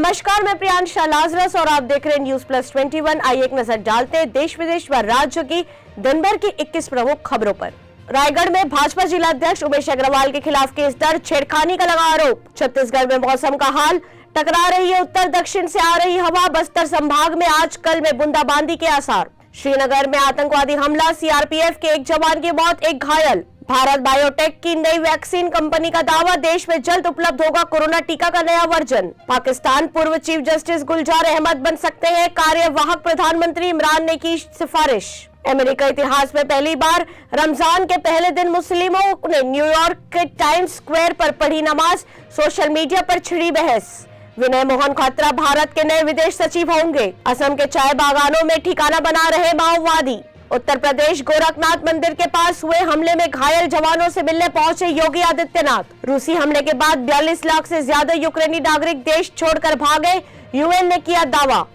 नमस्कार, मैं प्रियांशा लाजरस और आप देख रहे हैं न्यूज प्लस 21। आइए एक नजर डालते हैं देश विदेश व राज्य की दिन भर की 21 प्रमुख खबरों पर। रायगढ़ में भाजपा जिला अध्यक्ष उमेश अग्रवाल के खिलाफ केस दर्ज, छेड़खानी का लगा आरोप। छत्तीसगढ़ में मौसम का हाल, टकरा रही है उत्तर दक्षिण से आ रही हवा, बस्तर संभाग में आज कल में बूंदाबांदी के आसार। श्रीनगर में आतंकवादी हमला, सीआरपीएफ के एक जवान की मौत, एक घायल। भारत बायोटेक की नई वैक्सीन कंपनी का दावा, देश में जल्द उपलब्ध होगा कोरोना टीका का नया वर्जन। पाकिस्तान पूर्व चीफ जस्टिस गुलजार अहमद बन सकते हैं कार्यवाहक प्रधानमंत्री, इमरान ने की सिफारिश। अमेरिका इतिहास में पहली बार रमजान के पहले दिन मुस्लिमों ने न्यूयॉर्क के टाइम्स स्क्वायर पर पढ़ी नमाज, सोशल मीडिया पर छिड़ी बहस। विनय मोहन खत्रा भारत के नए विदेश सचिव होंगे। असम के चाय बागानों में ठिकाना बना रहे माओवादी। उत्तर प्रदेश गोरखनाथ मंदिर के पास हुए हमले में घायल जवानों से मिलने पहुंचे योगी आदित्यनाथ। रूसी हमले के बाद 42 लाख से ज्यादा यूक्रेनी नागरिक देश छोड़कर भागे, यूएन ने किया दावा।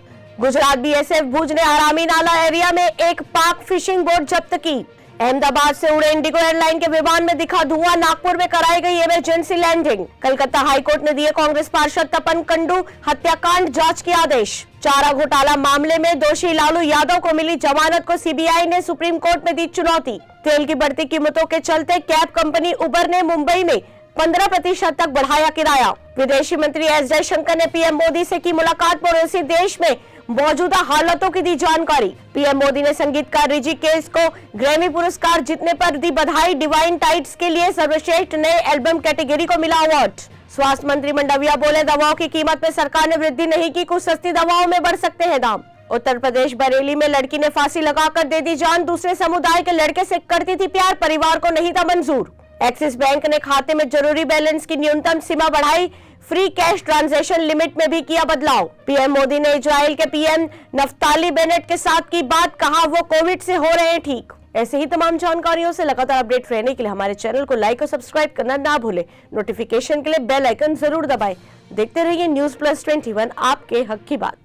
गुजरात बीएसएफ भुज ने हरामी नाला एरिया में एक पाक फिशिंग बोट जब्त की। अहमदाबाद से उड़े इंडिगो एयरलाइन के विमान में दिखा धुआं, नागपुर में कराई गई इमरजेंसी लैंडिंग। कलकत्ता हाईकोर्ट ने दिए कांग्रेस पार्षद तपन कुंडू हत्याकांड जांच के आदेश। चारा घोटाला मामले में दोषी लालू यादव को मिली जमानत को सीबीआई ने सुप्रीम कोर्ट में दी चुनौती। तेल की बढ़ती कीमतों के चलते कैब कंपनी उबर ने मुंबई में 15% तक बढ़ाया किराया। विदेशी मंत्री एस जयशंकर ने पीएम मोदी से की मुलाकात, पड़ोसी देश में मौजूदा हालातों की दी जानकारी। पीएम मोदी ने संगीतकार ऋषिकेश को ग्रैमी पुरस्कार जीतने पर दी बधाई। डिवाइन टाइट्स के लिए सर्वश्रेष्ठ नए एल्बम कैटेगरी को मिला अवार्ड। स्वास्थ्य मंत्री मंडविया बोले, दवाओं की कीमत में सरकार ने वृद्धि नहीं की, कुछ सस्ती दवाओं में बढ़ सकते हैं दाम। उत्तर प्रदेश बरेली में लड़की ने फांसी लगाकर दे दी जान, दूसरे समुदाय के लड़के से करती थी प्यार, परिवार को नहीं था मंजूर। एक्सिस बैंक ने खाते में जरूरी बैलेंस की न्यूनतम सीमा बढ़ाई, फ्री कैश ट्रांजैक्शन लिमिट में भी किया बदलाव। पीएम मोदी ने इजराइल के पीएम नफ्ताली बेनेट के साथ की बात, कहा वो कोविड से हो रहे हैं ठीक। ऐसे ही तमाम जानकारियों से लगातार अपडेट रहने के लिए हमारे चैनल को लाइक और सब्सक्राइब करना ना भूलें। नोटिफिकेशन के लिए बेल आइकन जरूर दबाएं। देखते रहिए न्यूज प्लस 21, आपके हक की बात।